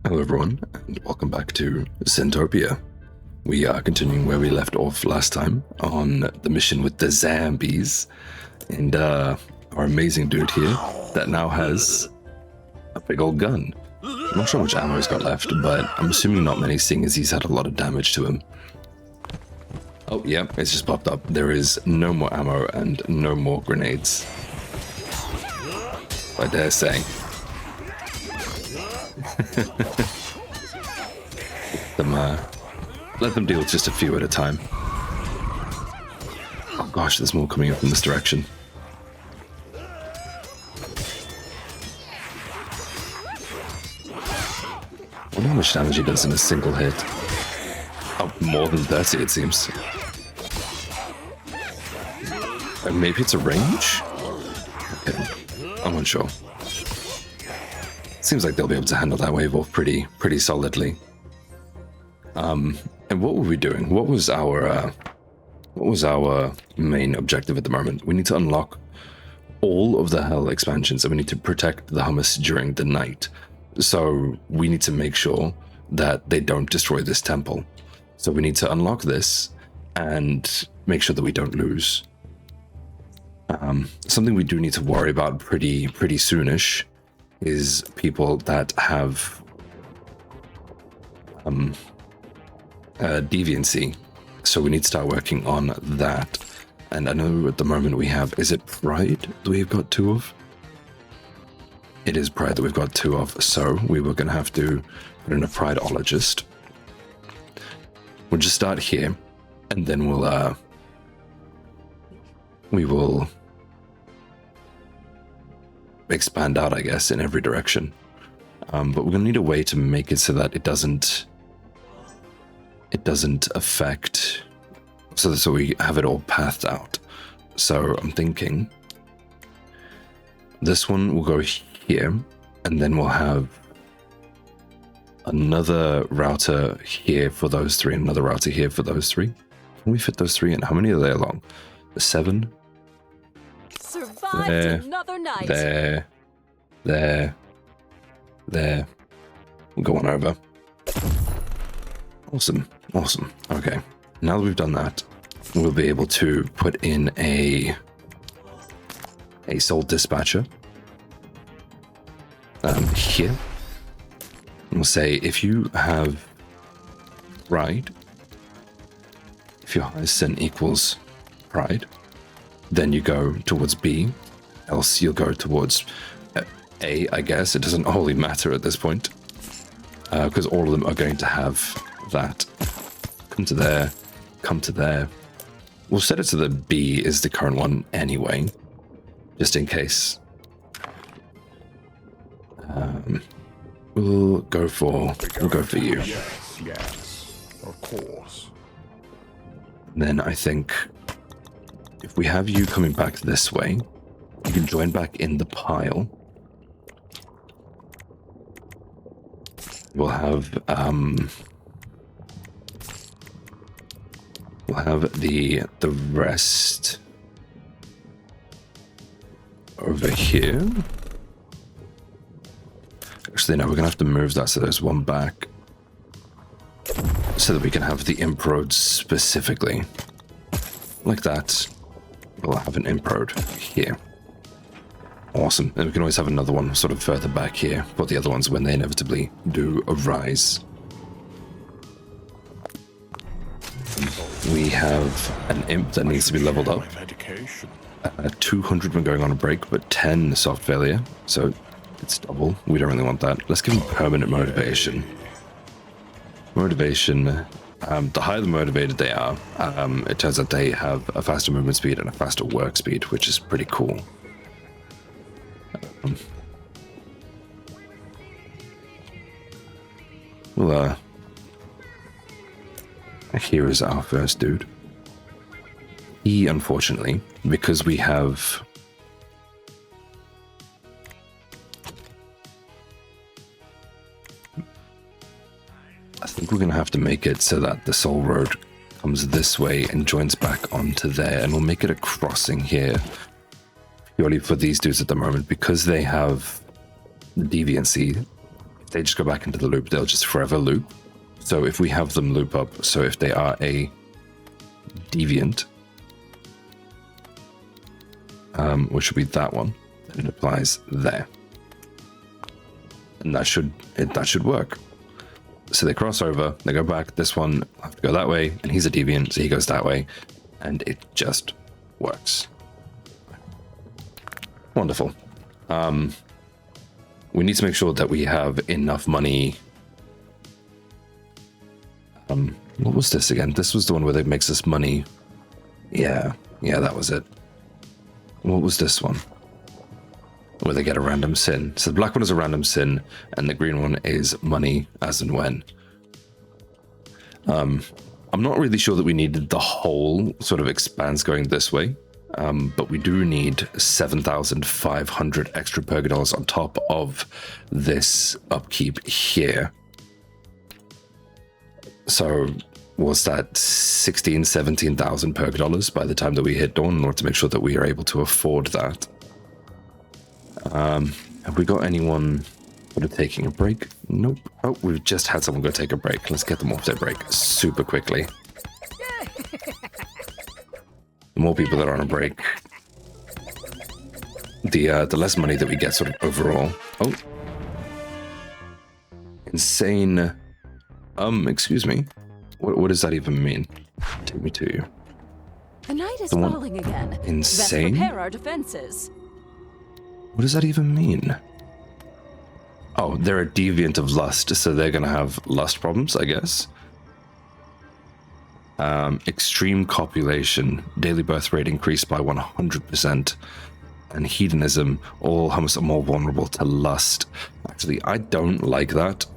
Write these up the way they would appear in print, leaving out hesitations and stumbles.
Hello everyone, and welcome back to SINTPOIA. We are continuing where we left off last time on the mission with the Zambies, and our amazing dude here that now has a big old gun. I'm not sure how much ammo he's got left, but I'm assuming not many, seeing as he's had a lot of damage to him. Oh yeah, it's just popped up. There is no more ammo and no more grenades. I dare say. Let them deal with just a few at a time. Oh gosh, there's more coming up in this direction. I wonder how much damage he does in a single hit. Oh, more than 30 it seems. Maybe it's a range? Okay, I'm unsure. Seems like they'll be able to handle that wave off pretty solidly. And what were we doing? What was our main objective at the moment? We need to unlock all of the Hell expansions, and we need to protect the humus during the night. So we need to make sure that they don't destroy this temple. So we need to unlock this and make sure that we don't lose. Something we do need to worry about pretty soonish is people that have deviancy, so we need to start working on that. And I know at the moment we have, is it pride that we've got 2 of? It is pride that we've got 2 of, so we were going to have to put in a prideologist. We'll just start here, and then we will expand out, I guess, in every direction. But we're going to need a way to make it so that it doesn't affect, so we have it all pathed out. So I'm thinking this one will go here, and then we'll have another router here for those 3, and another router here for those 3. Can we fit those 3 in? How many are they along? 7? Survived There, another night. there. We'll go on over. Awesome. Okay, now that we've done that, we'll be able to put in a soul dispatcher here. And we'll say if you have pride, if your highest sin equals pride, then you go towards B, else you'll go towards A, I guess. It doesn't wholly matter at this point, because all of them are going to have that. Come to there, come to there. We'll set it so that B is the current one anyway, just in case. We'll go for you. Yes, of course. Then I think if we have you coming back this way, you can join back in the pile. We'll have the rest over here. Actually, no, we're gonna have to move that so there's one back, so that we can have the imp road specifically like that. We'll have an imp road here. Awesome. And we can always have another one sort of further back here for the other ones when they inevitably do arise. We have an imp that needs to be leveled up. 200 when going on a break, but 10 soft failure, so it's double. We don't really want that. Let's give him permanent motivation. Motivation, the higher the motivated they are, it turns out they have a faster movement speed and a faster work speed, which is pretty cool. Well, here is our first dude. He, unfortunately, because we have I think we're going to have to make it so that the soul road comes this way and joins back onto there, and we'll make it a crossing here purely for these dudes at the moment, because they have deviancy. they just go back into the loop. They'll just forever loop. So if we have them loop up, so if they are a deviant, which would be that one, then it applies there. And that should work. So they cross over, they go back, this one will have to go that way, and he's a deviant, so he goes that way, and it just works. Wonderful. We need to make sure that we have enough money. What was this again? This was the one where it makes us money. Yeah, that was it. What was this one? Where they get a random sin. So the black one is a random sin, and the green one is money as and when. I'm not really sure that we needed the whole sort of expanse going this way, but we do need 7,500 extra pergodollars on top of this upkeep here. So was that 17,000 pergodollars by the time that we hit dawn in order to make sure that we are able to afford that? Have we got anyone sort of taking a break? Nope. Oh, we've just had someone go take a break. Let's get them off their break super quickly. The more people that are on a break, the less money that we get sort of overall. Oh. Insane. Excuse me. What does that even mean? Take me to you. The night is falling again. Insane? Let's prepare our defenses. What does that even mean? Oh, they're a deviant of lust, so they're going to have lust problems, I guess. Extreme copulation, daily birth rate increased by 100%, and hedonism, all humus are more vulnerable to lust. Actually, I don't like that.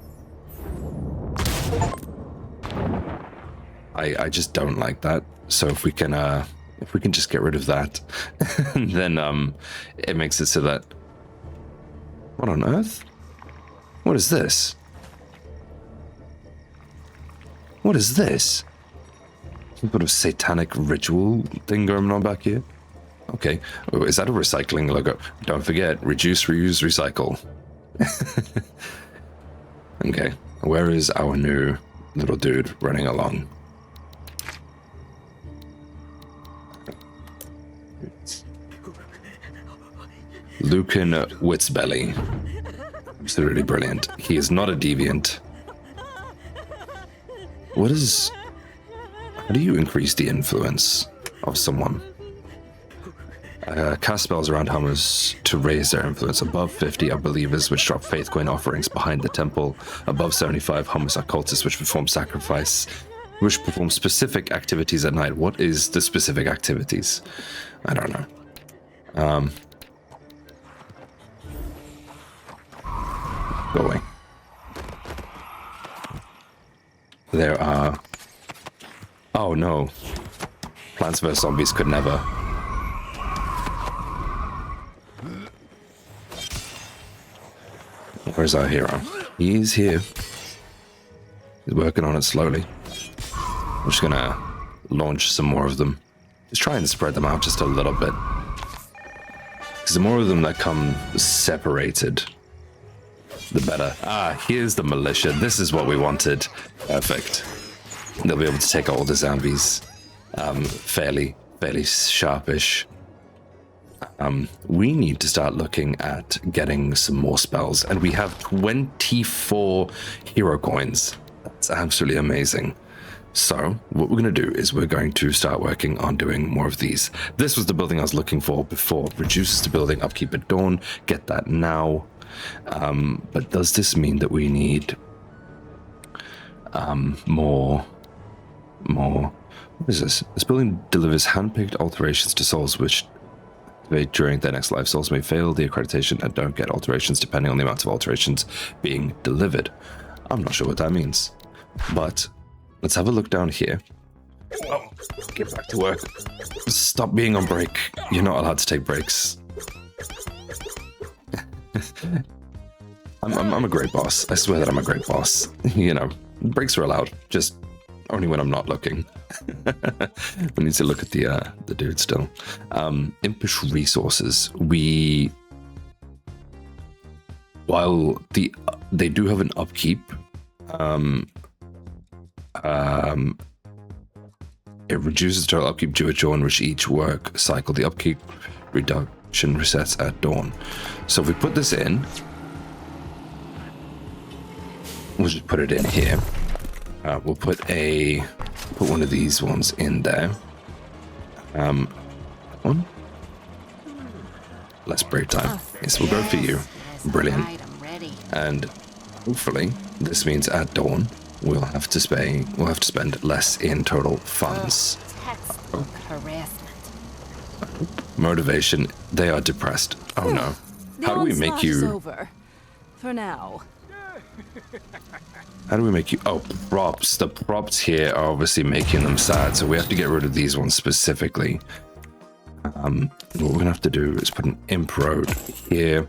I just don't like that. So if we can just get rid of that, then it makes it so that... What on earth? What is this? What is this? Some sort of satanic ritual thing going on back here? Okay. Oh, is that a recycling logo? Don't forget, reduce, reuse, recycle. Okay. Where is our new little dude running along? Lucan Witsbelly. Absolutely brilliant. He is not a deviant. What is... How do you increase the influence of someone? Cast spells around humus to raise their influence. Above 50 are believers which drop faith coin offerings behind the temple. Above 75 humus are cultists which perform sacrifice, which perform specific activities at night. What is the specific activities? I don't know. Go away. There are... Oh no. Plants vs. Zombies could never. Where's our hero? He's here. He's working on it slowly. I'm just gonna launch some more of them. Just try and spread them out just a little bit. Because the more of them that come separated, the better. Ah, here's the militia. This is what we wanted. Perfect. They'll be able to take all the Zambies fairly sharpish. We need to start looking at getting some more spells, and we have 24 hero coins. That's absolutely amazing. So what we're going to do is we're going to start working on doing more of these. This was the building I was looking for before. Reduces the building, upkeep at dawn. Get that now. But does this mean that we need more? What is this? This building delivers hand-picked alterations to souls which activate during their next life. Souls may fail the accreditation and don't get alterations depending on the amount of alterations being delivered. I'm not sure what that means, but let's have a look down here. Oh, get back to work. Stop being on break. You're not allowed to take breaks. I'm a great boss. I swear that I'm a great boss. You know, breaks are allowed, just only when I'm not looking. We need to look at the dude still. Impish resources. While they do have an upkeep. It reduces total upkeep due at dawn, which each work cycle. The upkeep reduction resets at dawn. So if we put this in, we'll just put it in here. We'll put one of these ones in there. One. Less break time. Yes, we'll go for you. Brilliant. And hopefully this means at dawn we'll have to spend less in total funds. Motivation. They are depressed. Oh no. How do we make you? Over. For now. How do we make you? Oh, props. The props here are obviously making them sad, so we have to get rid of these ones specifically. What we're gonna have to do is put an imp road here.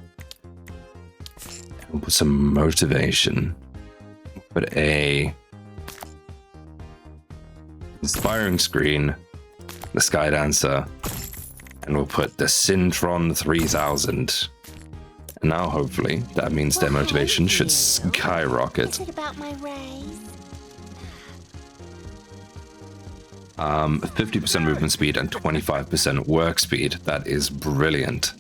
We'll put some motivation. Put a inspiring screen, the Sky Dancer, and we'll put the Syntron 3000. And now hopefully that means their motivation should skyrocket. Is it about my raise? 50% movement speed and 25% work speed. That is brilliant.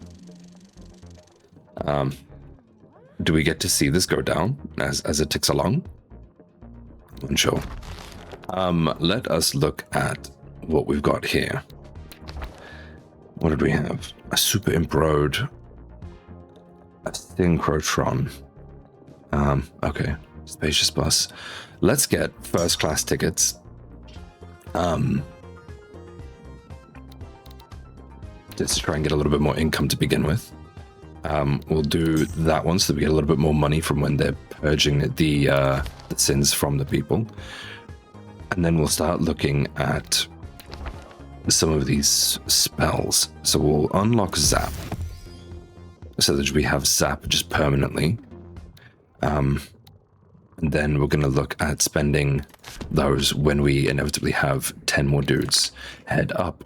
Do we get to see this go down as it ticks along? Unsure. Let us look at what we've got here. What did we have? A Super Imp Road. A Synchrotron. Okay. Spacious Bus. Let's get first class tickets. Just to try and get a little bit more income to begin with. We'll do that one so that we get a little bit more money from when they're purging the sins from the people. And then we'll start looking at some of these spells. So we'll unlock Zap, so that we have Zap just permanently. And then we're going to look at spending those when we inevitably have 10 more dudes head up.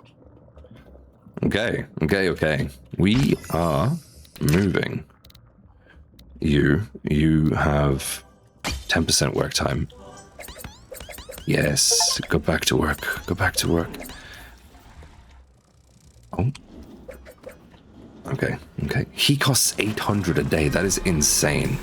Okay. We are moving. You have 10% work time. Yes, go back to work. Oh. Okay. He costs 800 a day. That is insane.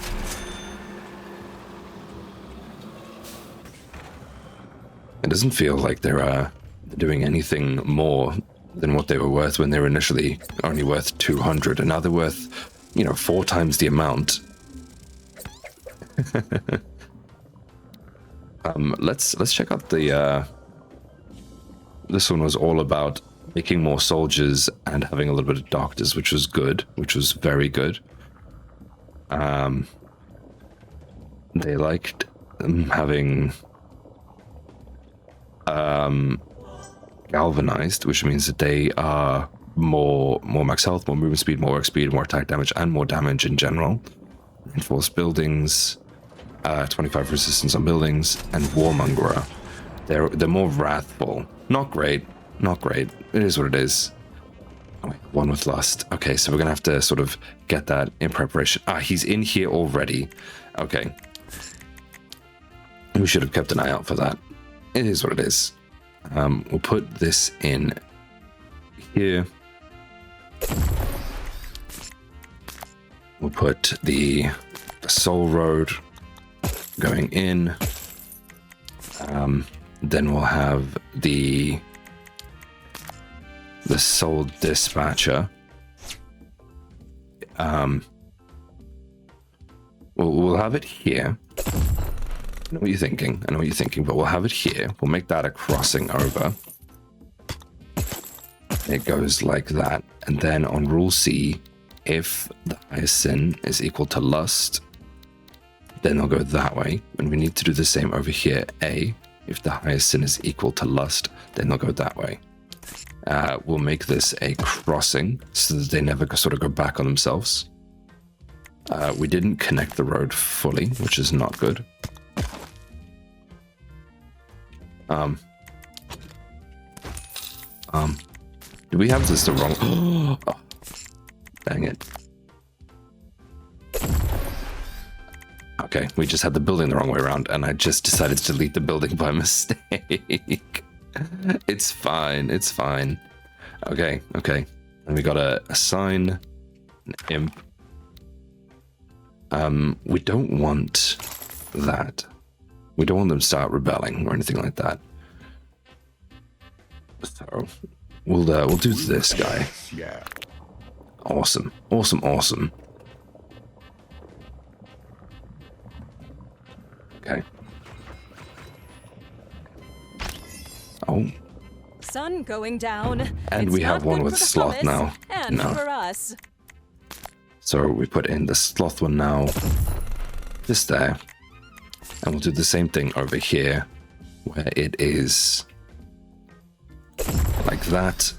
It doesn't feel like they're doing anything more than what they were worth when they were initially only worth 200, and now they're worth, 4 times the amount. Let's check out the. This one was all about making more soldiers and having a little bit of doctors, which was good, which was very good. They liked having galvanized, which means that they are more max health, more movement speed, more work speed, more attack damage, and more damage in general. Reinforced buildings, 25 resistance on buildings, and Warmongerer. They're more wrathful. Not great. It is what it is. Oh, wait, one with lust. Okay, so we're gonna have to sort of get that in preparation. He's in here already. Okay. We should have kept an eye out for that. It is what it is. We'll put this in here. We'll put the Soul Road going in. Then we'll have the Soul Dispatcher. We'll have it here. I know what you're thinking, but we'll have it here. We'll make that a crossing over. It goes like that. And then on rule C, if the highest sin is equal to lust, then they'll go that way. And we need to do the same over here. A, if the highest sin is equal to lust, then they'll go that way. We'll make this a crossing so that they never sort of go back on themselves. We didn't connect the road fully, which is not good. Do we have this the wrong? Oh, dang it. Okay, we just had the building the wrong way around, and I just decided to delete the building by mistake. It's fine, it's fine. Okay, okay. And we gotta assign an imp. We don't want that. We don't want them to start rebelling or anything like that. So we'll do this guy. Yeah. Awesome, awesome, awesome. Okay. Oh. Sun going down. And It's we have not one good with for the sloth hummus now. And No. for us. So we put in the sloth one now. This there. And we'll do the same thing over here, where it is like that.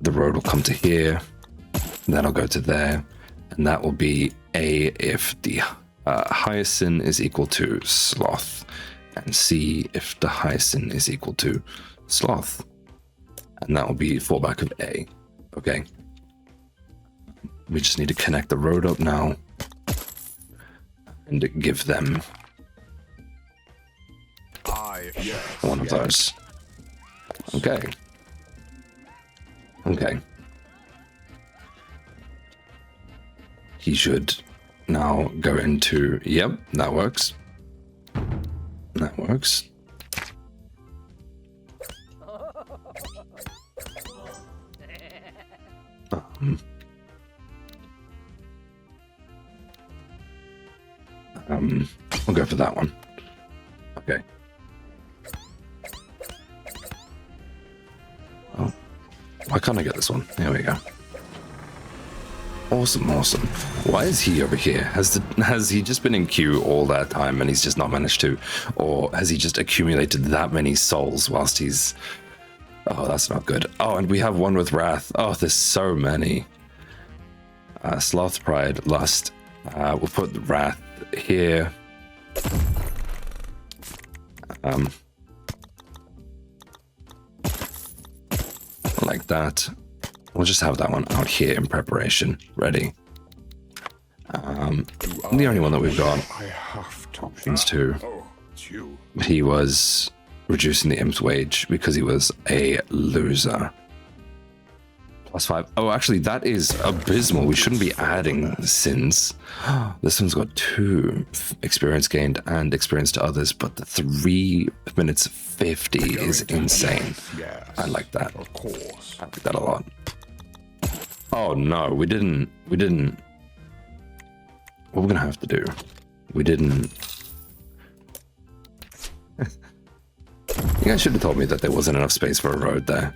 The road will come to here. That'll go to there. And that will be A if the hyacinth is equal to sloth. And C if the hyacinth is equal to sloth. And that will be fallback of A. Okay. We just need to connect the road up now. And give them one of those. Okay. Okay. He should now go into... Yep, that works. That works. We'll go for that one. Okay. Oh, why can't I get this one? There we go. Awesome, awesome. Why is he over here? Has he just been in queue all that time and he's just not managed to? Or has he just accumulated that many souls whilst he's... Oh, that's not good. Oh, and we have one with Wrath. Oh, there's so many. Sloth, Pride, Lust. We'll put the Wrath here. Like that. We'll just have that one out here in preparation, ready. The only one that we've got options to. He was reducing the imp's wage because he was a loser. +5. Oh, actually, that is abysmal. We shouldn't be adding sins. This one's got 2 experience gained and experience to others, but the 3 minutes 50 is insane. I like that. Of course. I like that a lot. Oh no, we didn't. What we're gonna have to do? We didn't. You guys should have told me that there wasn't enough space for a road there.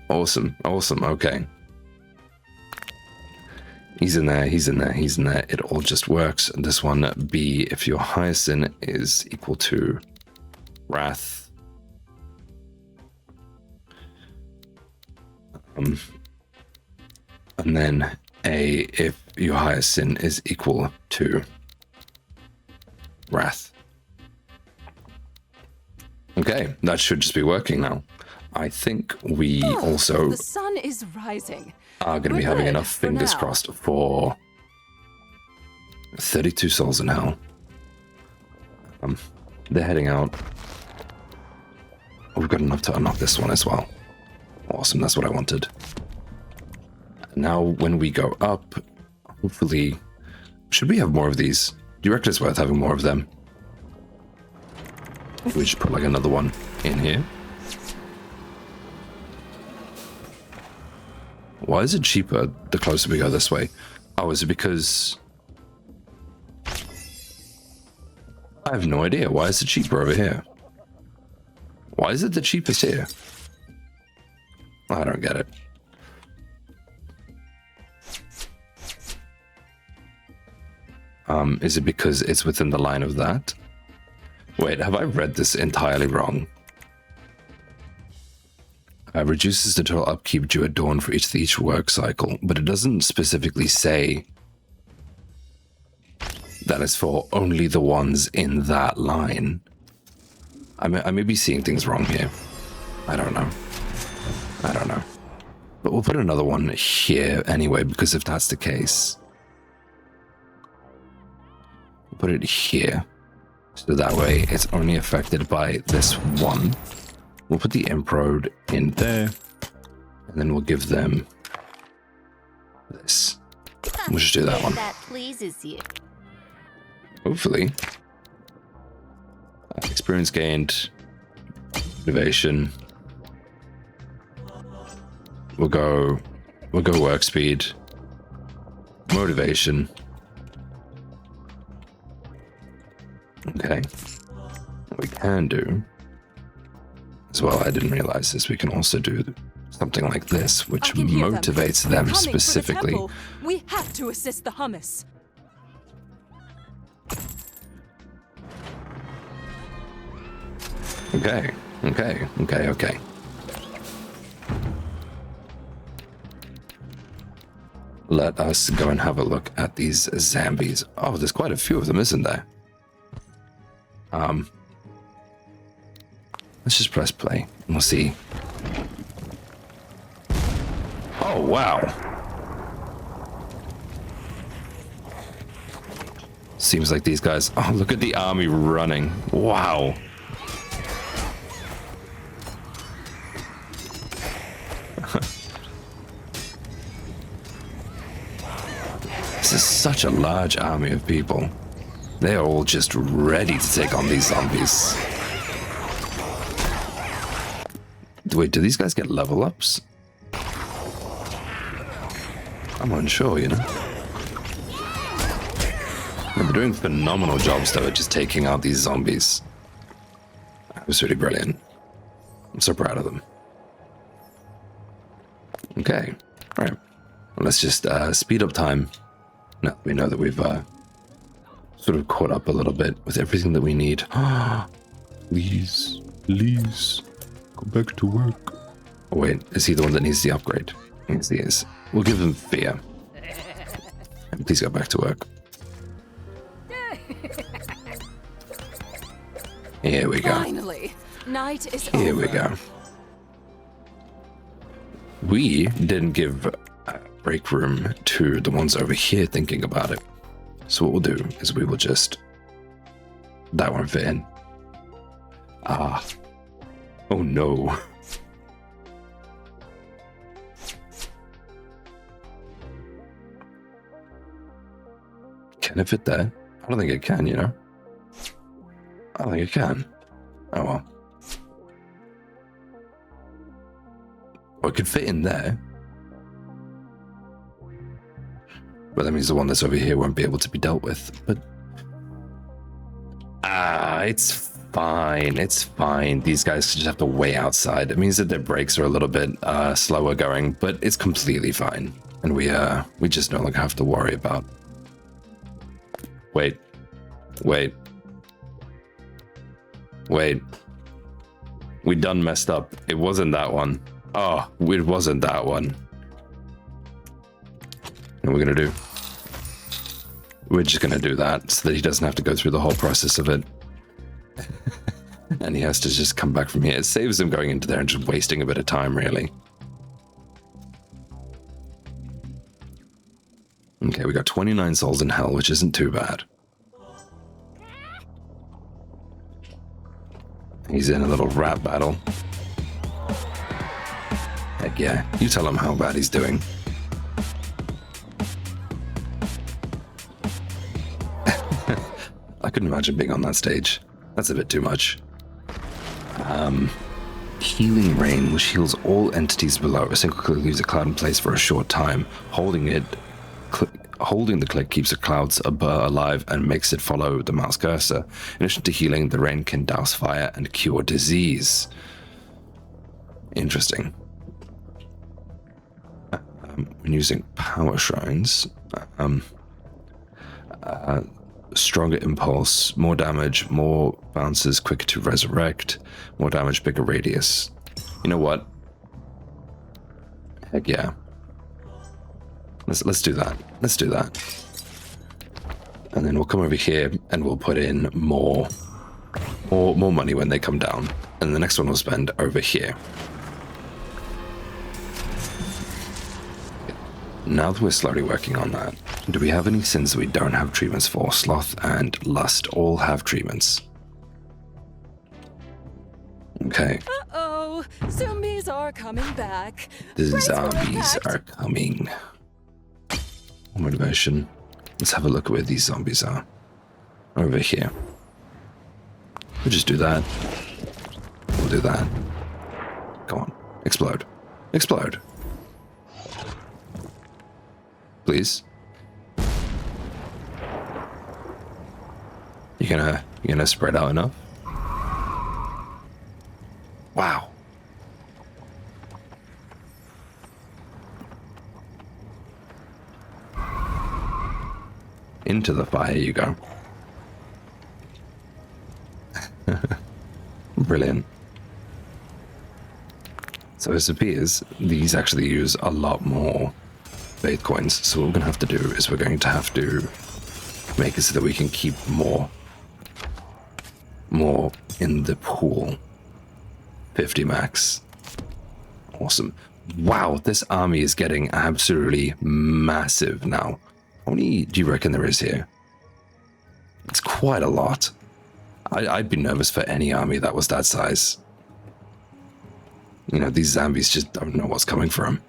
Awesome, awesome, okay. He's in there, he's in there, he's in there. It all just works. This one, B, if your hyacinth is equal to Wrath. And then A, if your hyacinth is equal to Wrath. Okay, that should just be working now. I think we also The sun is rising. are going to be We're having good enough for fingers now. crossed for 32 souls in hell. They're heading out. We've got enough to unlock this one as well. Awesome, that's what I wanted. Now when we go up, hopefully... Should we have more of these? Do you reckon it's worth having more of them? We should put like another one in here. Why is it cheaper the closer we go this way? Oh, is it because... I have no idea. Why is it cheaper over here? Why is it the cheapest here? I don't get it. Is it because it's within the line of that? Wait, have I read this entirely wrong? Reduces the total upkeep due at dawn for each work cycle, but it doesn't specifically say that it's for only the ones in that line. I may be seeing things wrong here. I don't know. I don't know. But we'll put another one here anyway, because if that's the case, put it here. So that way it's only affected by this one. We'll put the Improde in there. And then we'll give them this. We'll just do that one. That pleases you. Hopefully. Experience gained. Motivation. We'll go work speed. Motivation. Okay. What we can do as well, I didn't realize this, we can also do something like this, which I can hear motivates them. them They're coming for the specifically. temple. We have to assist the humus. Okay. Let us go and have a look at these Zambies. Oh, there's quite a few of them, isn't there? Let's just press play and we'll see. Oh, wow. Seems like these guys... Oh, look at the army running. Wow. This is such a large army of people. They are all just ready to take on these zombies. Wait, do these guys get level ups? I'm unsure, you know. They're doing phenomenal jobs though at just taking out these zombies. That was really brilliant. I'm so proud of them. Okay, all right. Well, let's just speed up time. Now we know that we've sort of caught up a little bit with everything that we need. Please, go back to work. Oh wait, is he the one that needs the upgrade? Yes, he is. We'll give him fear. And please go back to work. Here we go. Finally, night is Here over. we go. We didn't give break room to the ones over here thinking about it. So what we'll do is we will just... That won't fit in. Ah. Oh no. Can it fit there? I don't think it can, you know? I don't think it can. Oh well. Well, it could fit in there. But that means the one that's over here won't be able to be dealt with. But... it's fine. It's fine. These guys just have to wait outside. It means that their brakes are a little bit slower going, but it's completely fine. And we just no longer have to worry about... Wait. We done messed up. It wasn't that one. Oh, it wasn't that one. What we're gonna do? We're just gonna do that so that he doesn't have to go through the whole process of it. And he has to just come back from here. It saves him going into there and just wasting a bit of time, really. Okay, we got 29 souls in hell, which isn't too bad. He's in a little rap battle. Heck yeah, you tell him how bad he's doing. I couldn't imagine being on that stage. That's a bit too much. Healing Rain, which heals all entities below. A single click leaves a cloud in place for a short time. Holding the click keeps the clouds alive and makes it follow the mouse cursor. In addition to healing, the rain can douse fire and cure disease. Interesting. When using power shrines, stronger impulse, more damage, more bounces, quicker to resurrect, more damage, bigger radius. You know what? Heck yeah. Let's do that. Let's do that. And then we'll come over here and we'll put in more money when they come down. And the next one we'll spend over here. now that we're slowly working on that, do we have any sins that we don't have treatments for? Sloth and lust all have treatments. Okay. Uh-oh. Zombies are coming back. The Brace for zombies impact. are coming. Motivation. Let's have a look at where these zombies are. Over here. We'll just do that. We'll do that. Go on. Explode. Explode. Please. You gonna spread out enough? Wow. Into the fire you go. Brilliant. So it appears these actually use a lot more faith coins. So what we're going to have to do is we're going to have to make it so that we can keep more in the pool. 50 max. Awesome. Wow, this army is getting absolutely massive now. How many do you reckon there is here? It's quite a lot. I'd be nervous for any army that was that size. You know, these Zambies just don't know what's coming for them.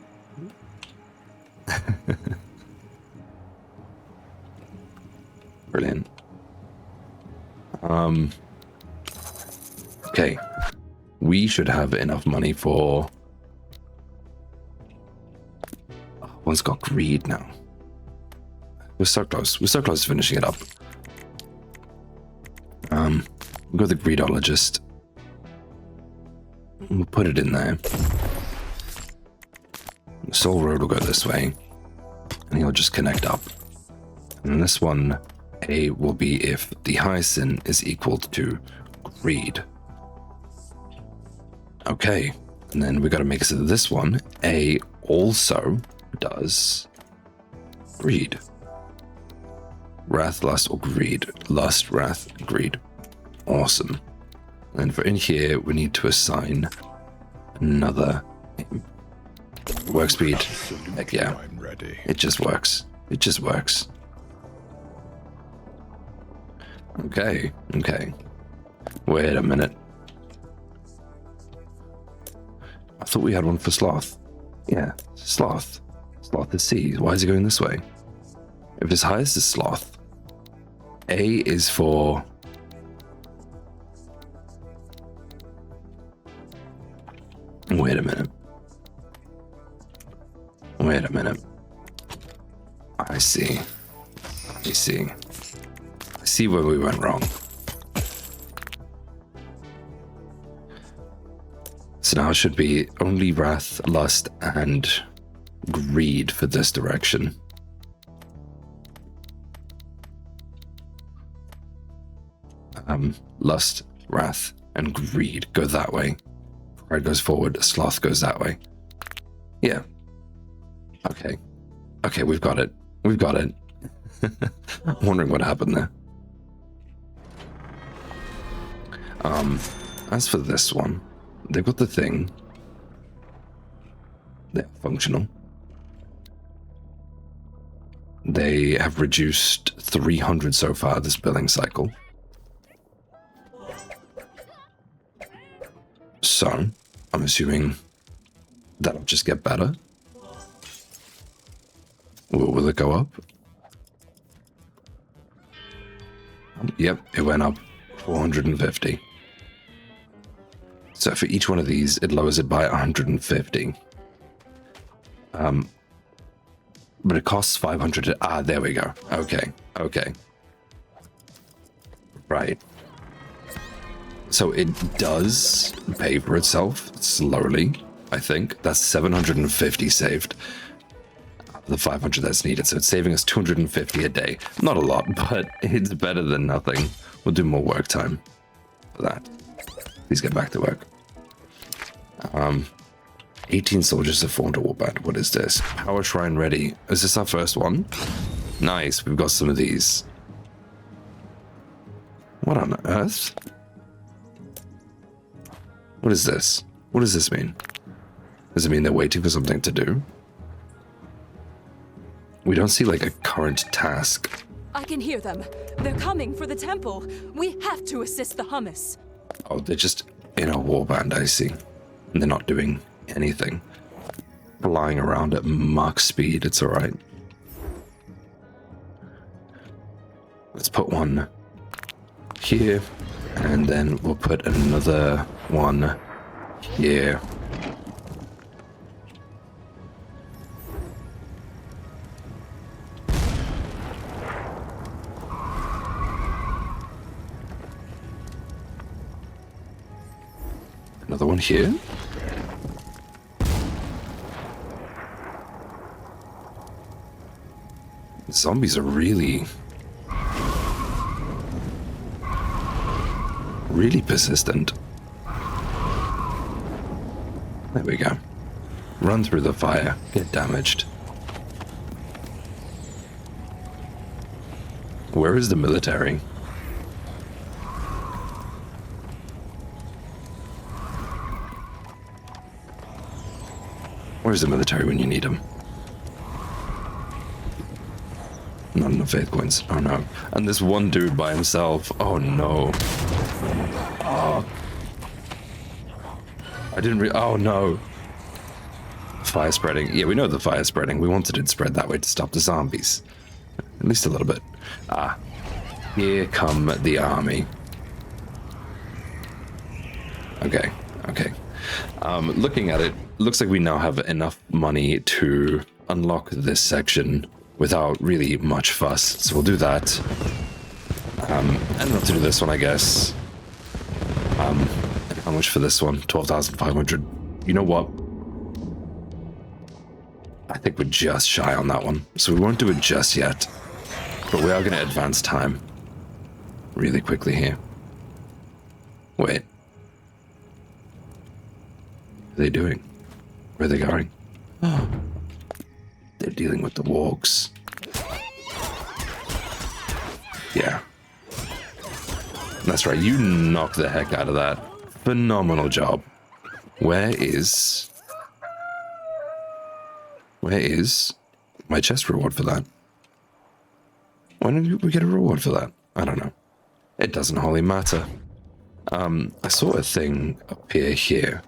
Brilliant. Okay. We should have enough money for... Oh, one's got greed now. We're so close. We're so close to finishing it up. We'll go the greedologist. We'll put it in there. The soul road will go this way. And he'll just connect up. And this one, A, will be if the highest sin is equal to greed. Okay. And then we got to make it so that this one, A, also does greed. Wrath, lust, or greed. Lust, wrath, greed. Awesome. And for in here, we need to assign another work speed. Heck yeah. I'm ready. It just works. It just works. Okay. Okay. Wait a minute. I thought we had one for sloth. Yeah, sloth. Sloth is C. Why is he going this way? If his highest is sloth, A is for... Wait a minute. Wait a minute. I see. I see. I see where we went wrong. So now it should be only wrath, lust, and greed for this direction. Lust, wrath, and greed go that way. Pride goes forward, sloth goes that way. Yeah. Okay. Okay, we've got it. We've got it. I'm wondering what happened there. As for this one, they've got the thing. They're functional. They have reduced 300 so far this billing cycle. So, I'm assuming that'll just get better. Will it go up? Yep, it went up 450. So for each one of these, it lowers it by 150. But it costs 500 to... Ah, there we go. Okay, okay. Right. So it does pay for itself slowly, I think. That's 750 saved. The 500 that's needed. So it's saving us 250 a day. Not a lot, but it's better than nothing. We'll do more work time for that. Please get back to work. 18 soldiers have formed a warband. What is this? Power Shrine ready. Is this our first one? Nice. We've got some of these. What on earth? What is this? What does this mean? Does it mean they're waiting for something to do? We don't see like a current task. I can hear them. They're coming for the temple. We have to assist the humus. Oh, they're just in a warband, I see. And they're not doing anything. Flying around at Mach speed, it's alright. Let's put one here, and then we'll put another one here. Another one here. Zombies are really persistent. There we go. Run through the fire, get damaged. Where is the military? Where's the military when you need them? Not enough faith points. Oh no. And this one dude by himself. Oh no. Oh. I didn't oh no. Fire spreading. Yeah, we know the fire spreading. We wanted it to spread that way to stop the zombies. At least a little bit. Ah. Here come the army. Okay. Okay. Looking at it, looks like we now have enough money to unlock this section without really much fuss, so we'll do that. And enough to do this one, I guess. How much for this one? 12,500. You know what? I think we're just shy on that one, so we won't do it just yet. But we are going to advance time really quickly here. Wait. What are they doing? Where are they going? Oh. They're dealing with the wargs. Yeah. That's right, you knocked the heck out of that. Phenomenal job. Where is my chest reward for that? Why don't we get a reward for that? I don't know. It doesn't wholly matter. I saw a thing appear here.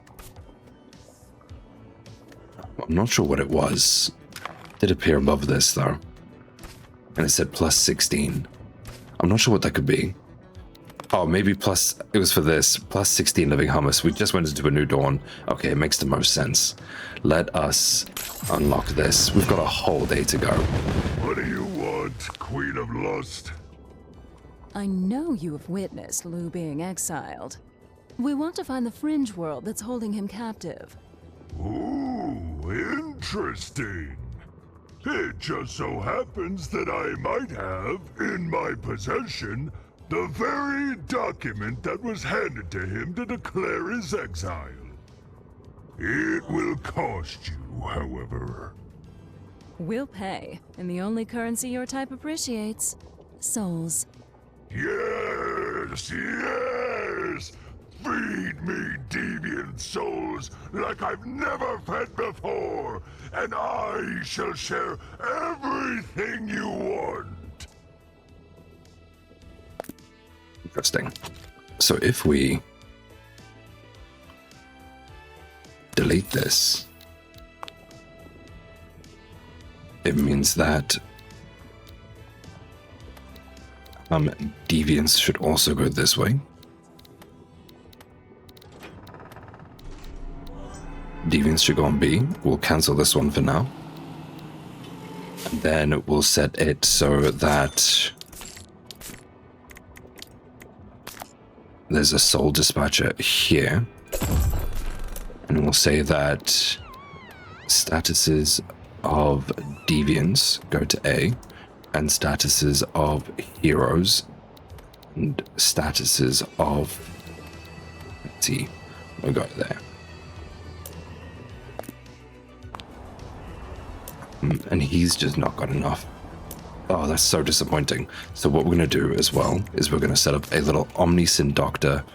I'm not sure what it was. It did appear above this though. And it said plus 16. I'm not sure what that could be. Oh, maybe plus, it was for this. Plus 16 living hummus. We just went into a new dawn. Okay, it makes the most sense. Let us unlock this. We've got a whole day to go. What do you want, Queen of Lust? I know you have witnessed Lou being exiled. We want to find the fringe world that's holding him captive. Ooh, interesting. It just so happens that I might have, in my possession, the very document that was handed to him to declare his exile. It will cost you, however. We'll pay, in the only currency your type appreciates. Souls. Yes, yes! Feed me deviant souls like I've never fed before, and I shall share everything you want. Interesting. So if we delete this, it means that deviants should also go this way. Deviants should go on B. We'll cancel this one for now. And then we'll set it so that there's a soul dispatcher here. And we'll say that statuses of deviants go to A, and statuses of heroes and statuses of, let's see, we'll go there. And he's just not got enough. Oh, that's so disappointing. So what we're going to do as well is we're going to set up a little Omnisyn Doctor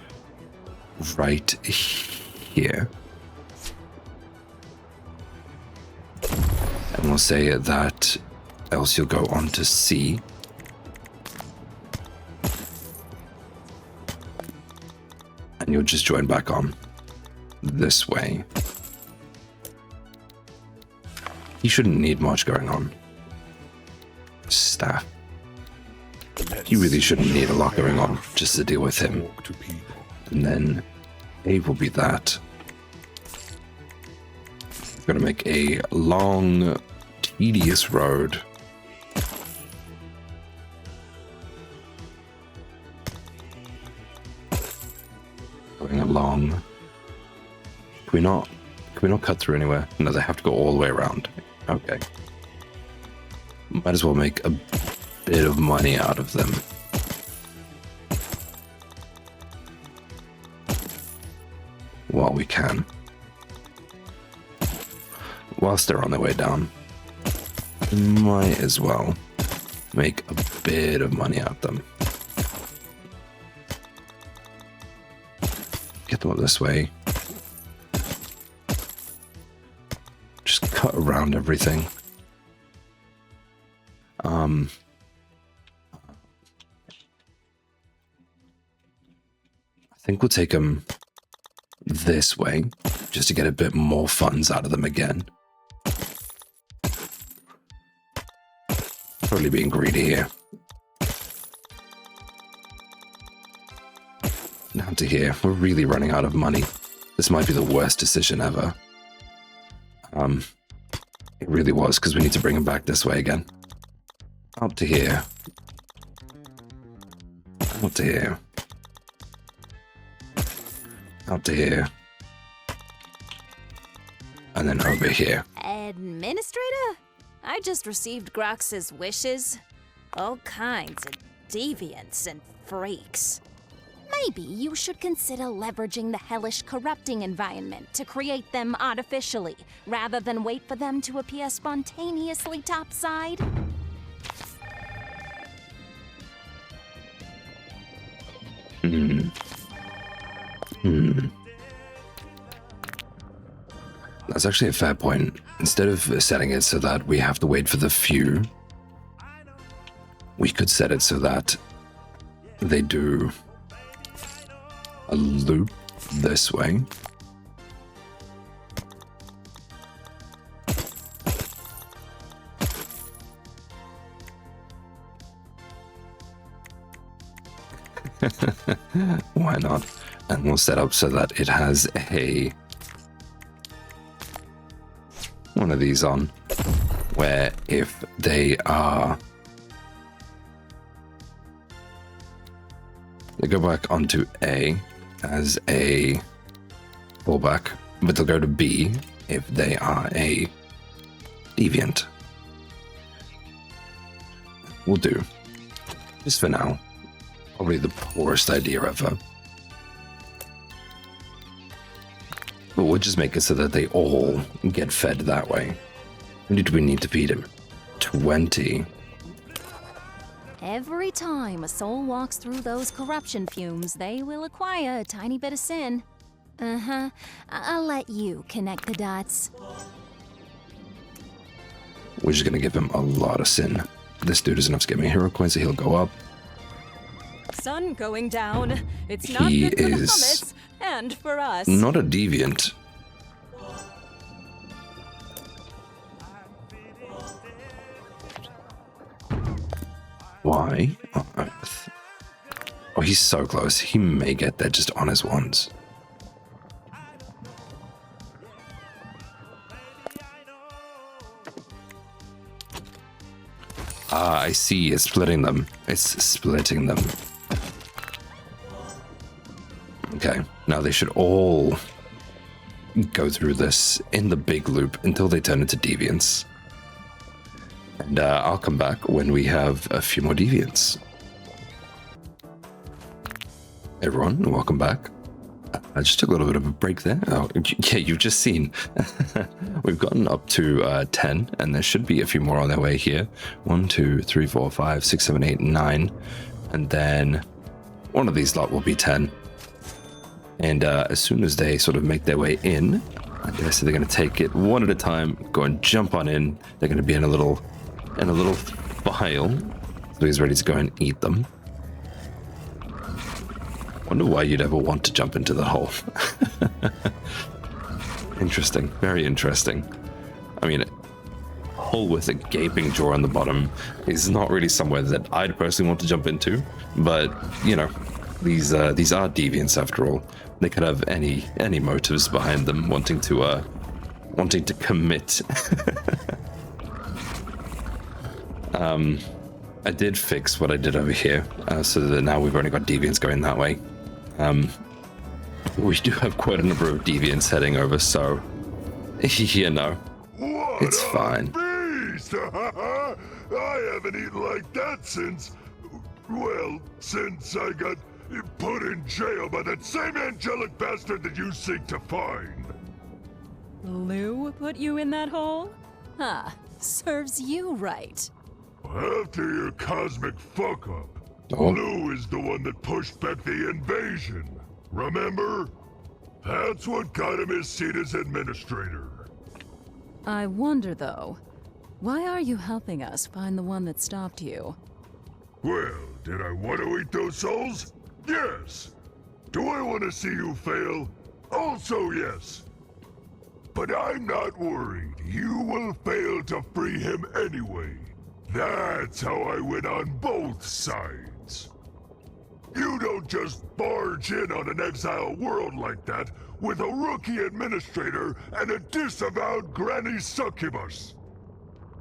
right here. And we'll say that else you'll go on to C. And you'll just join back on this way. He shouldn't need much going on. Staff. You really shouldn't need a lot going on just to deal with him. And then A will be that. Gonna make a long, tedious road. Going along. Can we not cut through anywhere? No, they have to go all the way around. Okay. Might as well make a bit of money out of them. While we can. Whilst they're on their way down. We might as well make a bit of money out of them. Get them up this way. Just cut around everything. I think we'll take them this way, just to get a bit more funds out of them again. Probably being greedy here. Down to here. We're really running out of money. This might be the worst decision ever. It really was, because we need to bring him back this way again. Up to here. Up to here. Up to here. And then over here. Administrator? I just received Grox's wishes. All kinds of deviants and freaks. Maybe you should consider leveraging the hellish corrupting environment to create them artificially, rather than wait for them to appear spontaneously topside. That's actually a fair point. Instead of setting it so that we have to wait for the few, we could set it so that they do a loop this way. Why not? And we'll set up so that it has one of these on, where if they go back onto A as a fallback, but they'll go to B if they are a deviant. We'll do. Just for now. Probably the poorest idea ever. But we'll just make it so that they all get fed that way. How many do we need to feed him? 20. Every time a soul walks through those corruption fumes, they will acquire a tiny bit of sin. Uh-huh. I'll let you connect the dots. We're just gonna give him a lot of sin. This dude is enough to get me hero coins, so he'll go up. Sun going down. It's not He good for the is hummus, and for us. not a deviant. Why on earth? Oh, he's so close. He may get there just on his ones. Ah, I see. It's splitting them. It's splitting them. Okay, now they should all go through this in the big loop until they turn into deviants. And I'll come back when we have a few more deviants. Everyone, welcome back. I just took a little bit of a break there. Oh, yeah, you've just seen. We've gotten up to 10, and there should be a few more on their way here. 1, 2, 3, 4, 5, 6, 7, 8, 9. And then one of these lot will be 10. And as soon as they sort of make their way in, I guess they're going to take it one at a time, go and jump on in. They're going to be in a little in a little vial, so he's ready to go and eat them. Wonder why you'd ever want to jump into the hole. Interesting, very interesting. I mean, a hole with a gaping jaw on the bottom is not really somewhere that I'd personally want to jump into, but, you know, these are deviants after all. They could have any motives behind them wanting to commit. I did fix what I did over here, so that now we've only got deviants going that way. We do have quite a number of deviants heading over, so you know, What it's a fine. Beast! I haven't eaten like that since I got put in jail by that same angelic bastard that you seek to find. Lou put you in that hole? Huh, serves you right. After your cosmic fuck-up, Oh. Lou is the one that pushed back the invasion. Remember? That's what got him his seat as administrator. I wonder, though, why are you helping us find the one that stopped you? Well, did I want to eat those souls? Yes. Do I want to see you fail? Also yes. But I'm not worried. You will fail to free him anyway. That's how I win on both sides. You don't just barge in on an exile world like that with a rookie administrator and a disavowed granny succubus.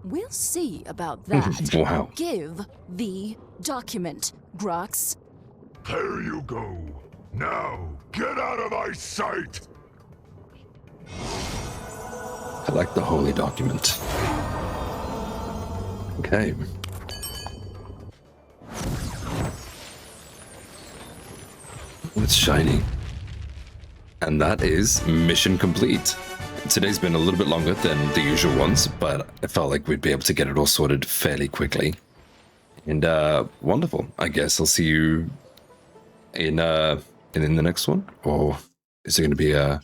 We'll see about that. Wow. Give the document, Grux. There you go. Now, get out of my sight! I like the holy document. Okay. It's shiny. And that is mission complete. Today's been a little bit longer than the usual ones, but I felt like we'd be able to get it all sorted fairly quickly. And wonderful. I guess I'll see you in the next one, or is it going to be I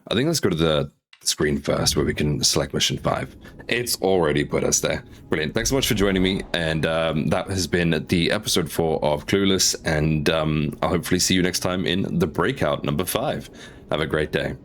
think let's go to the screen first where we can select mission 5. It's already put us there. Brilliant. Thanks so much for joining me, and that has been the episode 4 of Clueless, and I'll hopefully see you next time in the breakout number 5. Have a great day.